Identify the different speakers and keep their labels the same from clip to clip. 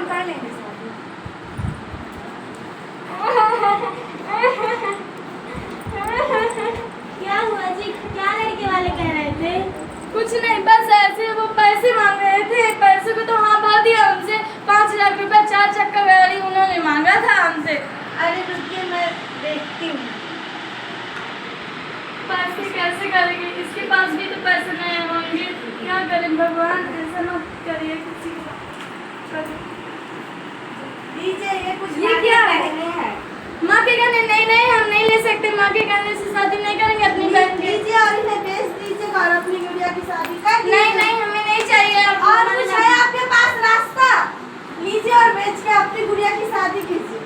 Speaker 1: हम कर लेंगे शादी।
Speaker 2: क्या हुआ जी, क्या लड़के वाले कह रहे थे?
Speaker 1: कुछ नहीं, बस ऐसे वो पैसे मांग रहे थे। पैसे को तो हाँ भर दिया उनसे। 5 लाख रुपए 4 चक्कर गाड़ी उन्होंने मांगा था हमसे।
Speaker 2: अरे रुकिए, मैं देखती हूँ।
Speaker 1: पैसे कैसे करेंगे, इसके पास भी तो पैसे नहीं होंगे। क्या करें भगवान, ऐसा मत करिए किसी को।
Speaker 2: दीजिए, ये कुछ
Speaker 1: ये क्या है?
Speaker 2: कहने हैं।
Speaker 1: माँ के कहने नहीं नहीं, हम नहीं ले सकते। माँ के कहने से शादी नहीं करेंगे अपनी बहन की।
Speaker 2: दीजिए और इन्हें बेच दीजिए और अपनी गुड़िया की शादी कर दीजिए।
Speaker 1: नहीं नहीं, हमें नहीं चाहिए।
Speaker 2: और कुछ है आपके पास रास्ता? लीजिए और बेच के अपनी गुड़िया की शादी कीजिए।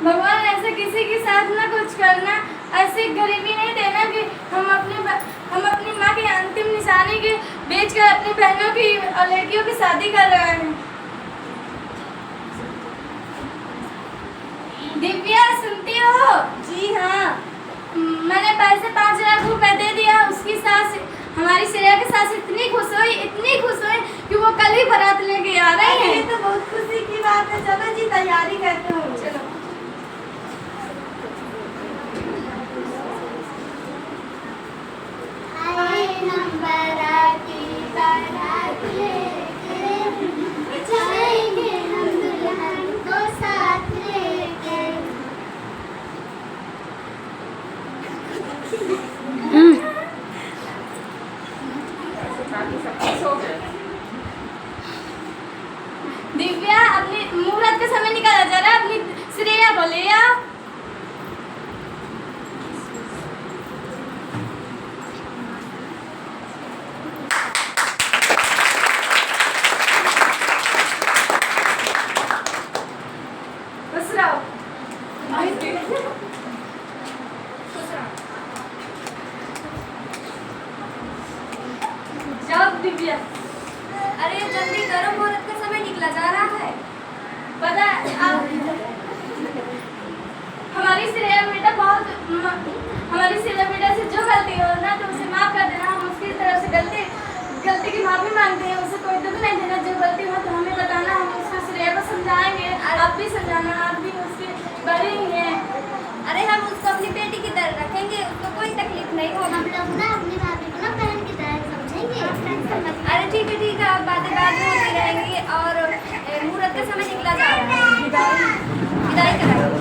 Speaker 1: भगवान, ऐसे किसी के साथ ना कुछ करना। ऐसी गरीबी नहीं देना कि हम अपनी माँ की अंतिम निशानी के बेच कर अपनी बहनों की और लड़कियों की शादी कर रहे हैं। दिव्या, सुनती हो?
Speaker 2: जी हाँ।
Speaker 1: मैंने पैसे 5 लाख रुपए दे दिया। उसकी सास, हमारी श्रेया की सास इतनी खुश हुई कि वो कल ही बारात लेके आ रही है।
Speaker 2: ये तो बहुत खुशी की बात है। चलो जी, तैयारी करते हो।
Speaker 1: चलो। दिव्या, अपनी मुहूर्त का समय निकाला जा रहा है। अपनी श्रेया को ले आओ। खुश रहो। जाओ दिव्या।
Speaker 3: अरे जल्दी करो, मुहूर्त का समय निकला जा रहा है।
Speaker 1: पता है, हमारी श्रेया बेटा से जो गलती हो ना तो उसे माफ कर देना। हम उसकी तरफ से गलती की माफी मांगते हैं। उसे कोई दुख नहीं देना। जो गलती हो तो हमें बताना, हम उसको श्रेया को समझाएंगे। आप भी समझाना, आप भी उसके बड़ी ही हैं।
Speaker 3: अरे हम उसको अपनी बेटी की तरह रखेंगे, उसको कोई तकलीफ नहीं होगी।
Speaker 4: हम लोग ना अपनी भाभी को ना बहन की तरह समझेंगे।
Speaker 3: अरे ठीक है, आप बातें बाद में होती रहेंगी। और मुहूर्त का समय निकला जा रहा है, विदाई कराओ।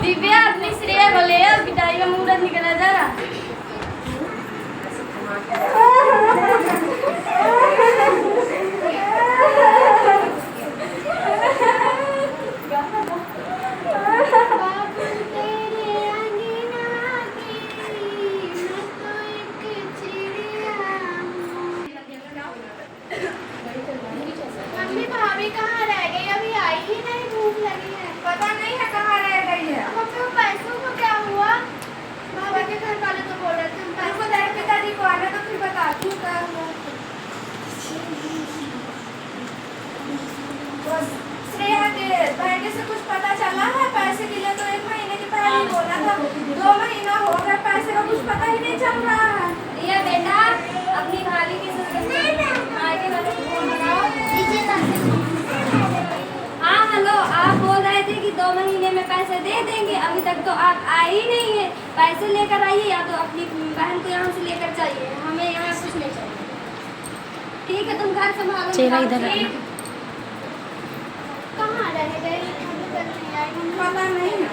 Speaker 1: दिव्या, अपनी श्रेया को ले आओ। विदाई का मुहूर्त निकला जा रहा।
Speaker 4: मम्मी भाभी कहाँ रह गई? अभी आई ही नहीं, भूख लगी है।
Speaker 1: पता नहीं है कहाँ रह गई है।
Speaker 4: मम्मी पैसों को क्या हुआ? भाभी के घर वाले तो बोल रहे थे हम
Speaker 1: तुमको तेरे पिताजी को आना तो फिर बताती हूँ क्या हुआ। बस श्रेया के बहन से कुछ पता चला है? पैसे के लिए तो 1 महीने के पहले ही बोला था। 2 महीना हो गया, पैसे का कुछ पता ही नहीं चल रहा है।
Speaker 3: ये बेटा, अपनी भाभी की आगे वाले को फोन लगाओ। हाँ हेलो, आप बोल रहे थे कि 2 महीने में पैसे दे देंगे। अभी तक तो आप आए ही नहीं है। पैसे लेकर आइए या तो अपनी बहन को यहाँ से लेकर जाइए। हमें यहाँ कुछ नहीं चाहिए। ठीक है, तुम घर संभालो।
Speaker 5: चेहरा इधर
Speaker 3: ठीक।
Speaker 4: कहाँ रह गए?
Speaker 1: पता नहीं है।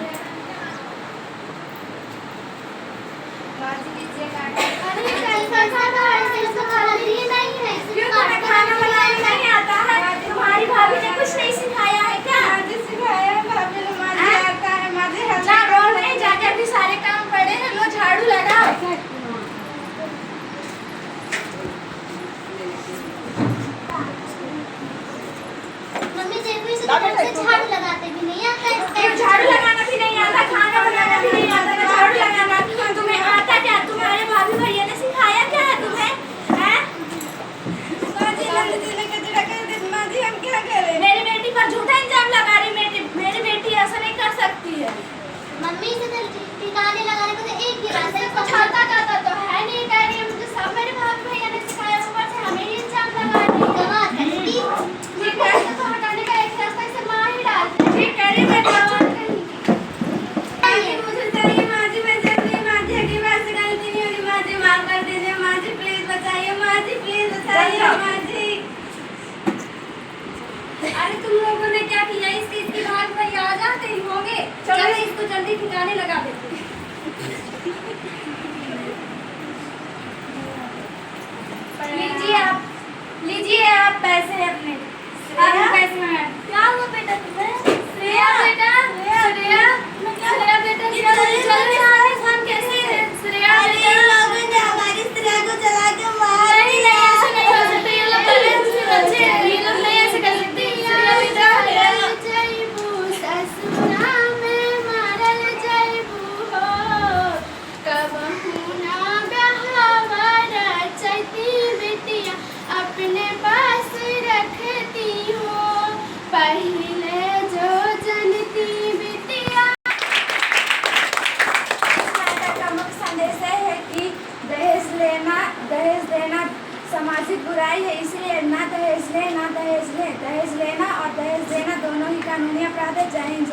Speaker 4: अरे पैसा था, ऐसे तो खाली नहीं है।
Speaker 1: क्यों तुम्हें खाना बनाने नहीं आता है? तुम्हारी भाभी ने कुछ नहीं सिखाया है क्या? सिखाया है भाभी ने। मुझे आता है, मुझे जा रोड नहीं जाके अभी सारे काम पड़े हैं। लो झाड़ू लगाओ।
Speaker 4: मम्मी देखो, इसे तो झाड़ू लगाते भी नहीं आता है।
Speaker 1: झाड़ू लगाना भी नहीं आता, खाना बनाना भी नहीं आता, झाड़ू लगाना। तुम्हें आता क्या? तुम्हारे भाभी भैया ने सिखाया क्या है तुम्हें? पैसे अपने आपने पैसे मांगा क्या हुआ बेटा तुम्हें श्रेया बेटा श्रेया बेटा क्या चल हम कैसे श्रेया बेटा
Speaker 2: लोगों ने हमारी स्त्रिया को जला के मार
Speaker 1: नहीं नहीं ऐसा नहीं हो सकता ये लोग पेरेंट्स अच्छे ये लोग नहीं ऐसे कर सकते श्रेया बेटा
Speaker 4: जयबू ससुरा में मारल जयबू हो कबहू ना बहावा चैती बिटिया अपने पास रखती हो पहले जो जनती बिटिया।
Speaker 2: नाटक का मुख्य संदेश है कि दहेज देना सामाजिक बुराई है, इसलिए ना दहेज ले ना दहेज ले। दहेज लेना और दहेज देना दोनों ही कानूनी अपराध है। जय हिंद।